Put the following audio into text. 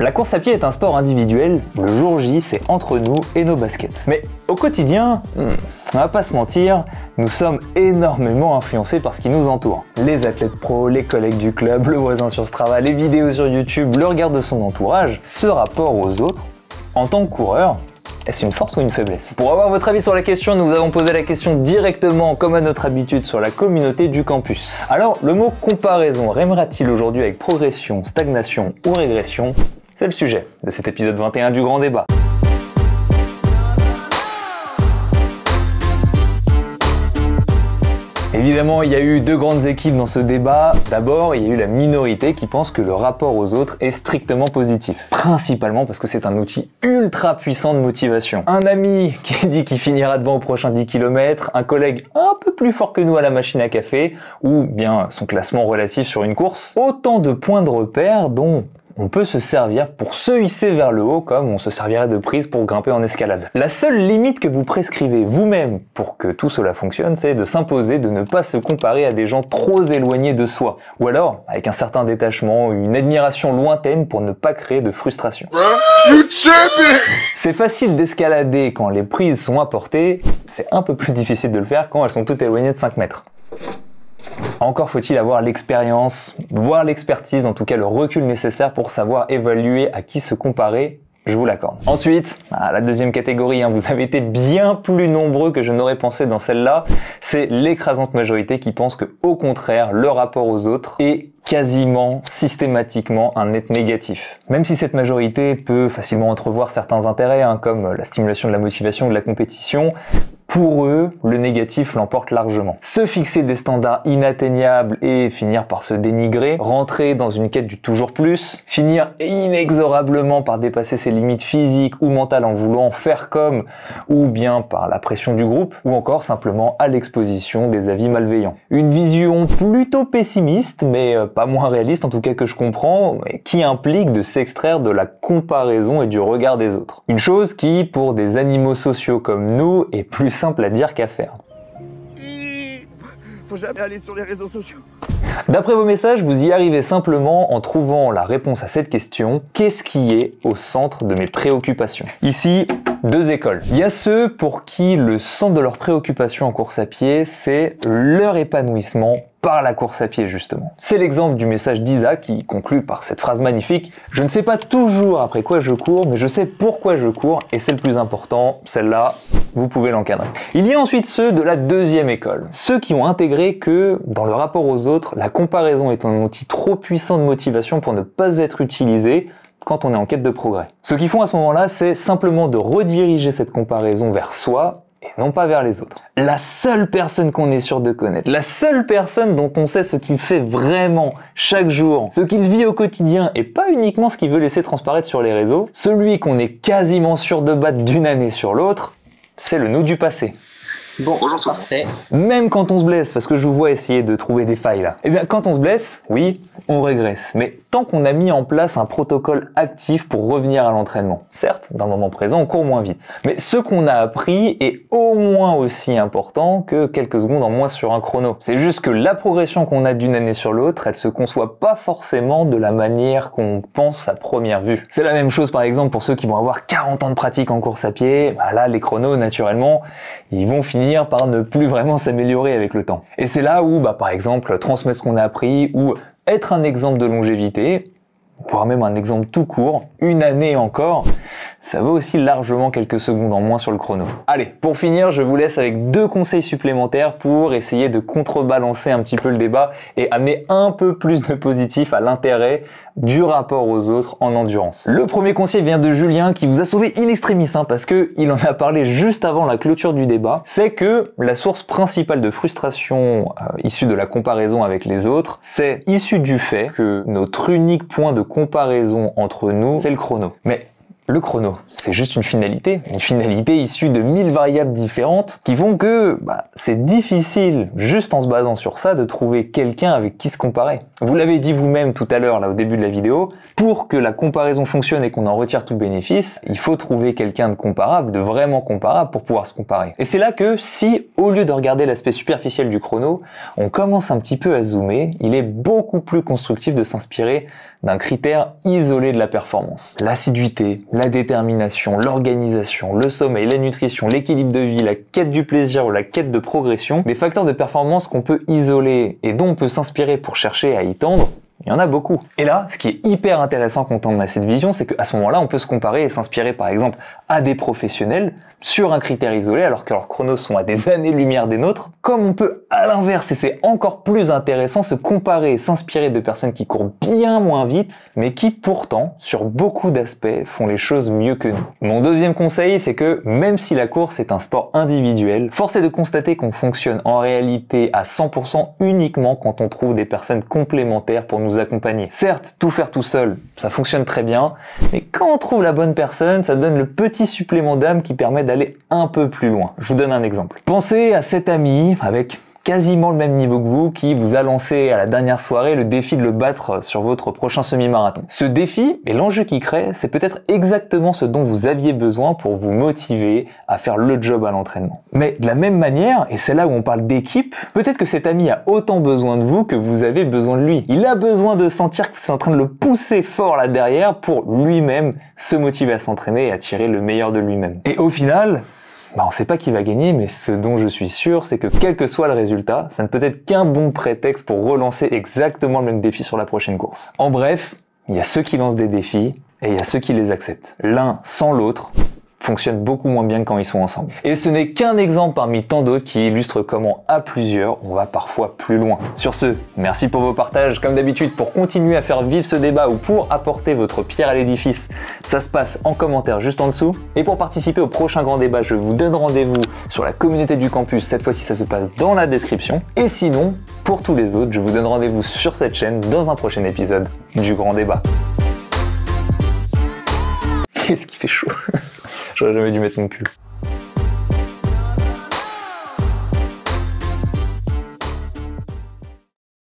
La course à pied est un sport individuel, le jour J c'est entre nous et nos baskets. Mais au quotidien, on va pas se mentir, nous sommes énormément influencés par ce qui nous entoure. Les athlètes pros, les collègues du club, le voisin sur Strava, les vidéos sur YouTube, le regard de son entourage, ce rapport aux autres, en tant que coureur, est-ce une force ou une faiblesse? Pour avoir votre avis sur la question, nous vous avons posé la question directement, comme à notre habitude, sur la communauté du campus. Alors, le mot comparaison rimera-t-il aujourd'hui avec progression, stagnation ou régression? C'est le sujet de cet épisode 21 du Grand Débat. Évidemment, il y a eu deux grandes équipes dans ce débat. D'abord, il y a eu la minorité qui pense que le rapport aux autres est strictement positif. Principalement parce que c'est un outil ultra puissant de motivation. Un ami qui dit qu'il finira devant au prochain 10 km, un collègue un peu plus fort que nous à la machine à café, ou bien son classement relatif sur une course. Autant de points de repère dont on peut se servir pour se hisser vers le haut comme on se servirait de prise pour grimper en escalade. La seule limite que vous prescrivez vous-même pour que tout cela fonctionne, c'est de s'imposer de ne pas se comparer à des gens trop éloignés de soi. Ou alors, avec un certain détachement, une admiration lointaine pour ne pas créer de frustration. C'est facile d'escalader quand les prises sont à portée, c'est un peu plus difficile de le faire quand elles sont toutes éloignées de 5 mètres. Encore faut-il avoir l'expérience, voire l'expertise, en tout cas le recul nécessaire pour savoir évaluer à qui se comparer, je vous l'accorde. Ensuite, la deuxième catégorie, vous avez été bien plus nombreux que je n'aurais pensé dans celle-là, c'est l'écrasante majorité qui pense que, au contraire, le rapport aux autres est quasiment systématiquement un net négatif. Même si cette majorité peut facilement entrevoir certains intérêts, comme la stimulation de la motivation ou de la compétition, pour eux, le négatif l'emporte largement. Se fixer des standards inatteignables et finir par se dénigrer, rentrer dans une quête du toujours plus, finir inexorablement par dépasser ses limites physiques ou mentales en voulant faire comme, ou bien par la pression du groupe, ou encore simplement à l'exposition des avis malveillants. Une vision plutôt pessimiste, mais pas moins réaliste en tout cas que je comprends, et qui implique de s'extraire de la comparaison et du regard des autres. Une chose qui, pour des animaux sociaux comme nous, est plus simple à dire qu'à faire. Faut jamais aller sur les réseaux sociaux. D'après vos messages, vous y arrivez simplement en trouvant la réponse à cette question: qu'est-ce qui est au centre de mes préoccupations? Ici, deux écoles. Il y a ceux pour qui le centre de leurs préoccupations en course à pied, c'est leur épanouissement par la course à pied justement. C'est l'exemple du message d'Isa qui conclut par cette phrase magnifique: je ne sais pas toujours après quoi je cours, mais je sais pourquoi je cours et c'est le plus important. Celle-là, vous pouvez l'encadrer. Il y a ensuite ceux de la deuxième école. Ceux qui ont intégré que, dans le rapport aux autres, la comparaison est un outil trop puissant de motivation pour ne pas être utilisé quand on est en quête de progrès. Ce qu'ils font à ce moment-là, c'est simplement de rediriger cette comparaison vers soi et non pas vers les autres. La seule personne qu'on est sûr de connaître, la seule personne dont on sait ce qu'il fait vraiment chaque jour, ce qu'il vit au quotidien et pas uniquement ce qu'il veut laisser transparaître sur les réseaux, celui qu'on est quasiment sûr de battre d'une année sur l'autre, c'est le nous du passé. Bon, bonjour, parfait. Même quand on se blesse, parce que je vous vois essayer de trouver des failles là. Eh bien, quand on se blesse, oui, on régresse. Mais tant qu'on a mis en place un protocole actif pour revenir à l'entraînement. Certes, dans le moment présent, on court moins vite. Mais ce qu'on a appris est au moins aussi important que quelques secondes en moins sur un chrono. C'est juste que la progression qu'on a d'une année sur l'autre, elle se conçoit pas forcément de la manière qu'on pense à première vue. C'est la même chose par exemple pour ceux qui vont avoir 40 ans de pratique en course à pied. Là, les chronos, naturellement, ils vont finir par ne plus vraiment s'améliorer avec le temps. Et c'est là où, par exemple, transmettre ce qu'on a appris ou être un exemple de longévité, voire même un exemple tout court, une année encore, ça vaut aussi largement quelques secondes en moins sur le chrono. Allez, pour finir, je vous laisse avec deux conseils supplémentaires pour essayer de contrebalancer un petit peu le débat et amener un peu plus de positif à l'intérêt du rapport aux autres en endurance. Le premier conseil vient de Julien qui vous a sauvé in extremis parce que il en a parlé juste avant la clôture du débat. C'est que la source principale de frustration issue de la comparaison avec les autres, c'est issue du fait que notre unique point de comparaison entre nous, c'est le chrono. Mais le chrono, c'est juste une finalité issue de 1000 variables différentes qui font que c'est difficile, juste en se basant sur ça, de trouver quelqu'un avec qui se comparer. Vous l'avez dit vous-même tout à l'heure, là, au début de la vidéo, pour que la comparaison fonctionne et qu'on en retire tout bénéfice, il faut trouver quelqu'un de comparable, de vraiment comparable pour pouvoir se comparer. Et c'est là que si, au lieu de regarder l'aspect superficiel du chrono, on commence un petit peu à zoomer, il est beaucoup plus constructif de s'inspirer d'un critère isolé de la performance. L'assiduité, la détermination, l'organisation, le sommeil, la nutrition, l'équilibre de vie, la quête du plaisir ou la quête de progression, des facteurs de performance qu'on peut isoler et dont on peut s'inspirer pour chercher à y tendre. Il y en a beaucoup. Et là, ce qui est hyper intéressant quand on a cette vision, c'est qu'à ce moment-là, on peut se comparer et s'inspirer par exemple à des professionnels sur un critère isolé, alors que leurs chronos sont à des années-lumière des nôtres, comme on peut à l'inverse, et c'est encore plus intéressant, se comparer et s'inspirer de personnes qui courent bien moins vite, mais qui pourtant, sur beaucoup d'aspects, font les choses mieux que nous. Mon deuxième conseil, c'est que même si la course est un sport individuel, force est de constater qu'on fonctionne en réalité à 100% uniquement quand on trouve des personnes complémentaires pour nous accompagner. Certes, tout faire tout seul, ça fonctionne très bien, mais quand on trouve la bonne personne, ça donne le petit supplément d'âme qui permet d'aller un peu plus loin. Je vous donne un exemple. Pensez à cet ami avec quasiment le même niveau que vous qui vous a lancé à la dernière soirée le défi de le battre sur votre prochain semi-marathon. Ce défi et l'enjeu qu'il crée, c'est peut-être exactement ce dont vous aviez besoin pour vous motiver à faire le job à l'entraînement. Mais de la même manière, et c'est là où on parle d'équipe, peut-être que cet ami a autant besoin de vous que vous avez besoin de lui. Il a besoin de sentir que vous êtes en train de le pousser fort là derrière pour lui-même se motiver à s'entraîner et à tirer le meilleur de lui-même. Et au final, on ne sait pas qui va gagner, mais ce dont je suis sûr, c'est que quel que soit le résultat, ça ne peut être qu'un bon prétexte pour relancer exactement le même défi sur la prochaine course. En bref, il y a ceux qui lancent des défis et il y a ceux qui les acceptent. L'un sans l'autre fonctionnent beaucoup moins bien quand ils sont ensemble. Et ce n'est qu'un exemple parmi tant d'autres qui illustre comment, à plusieurs, on va parfois plus loin. Sur ce, merci pour vos partages. Comme d'habitude, pour continuer à faire vivre ce débat ou pour apporter votre pierre à l'édifice, ça se passe en commentaire juste en dessous. Et pour participer au prochain grand débat, je vous donne rendez-vous sur la communauté du campus. Cette fois-ci, ça se passe dans la description. Et sinon, pour tous les autres, je vous donne rendez-vous sur cette chaîne dans un prochain épisode du grand débat. Qu'est-ce qui fait chaud? J'aurais jamais dû mettre mon pull.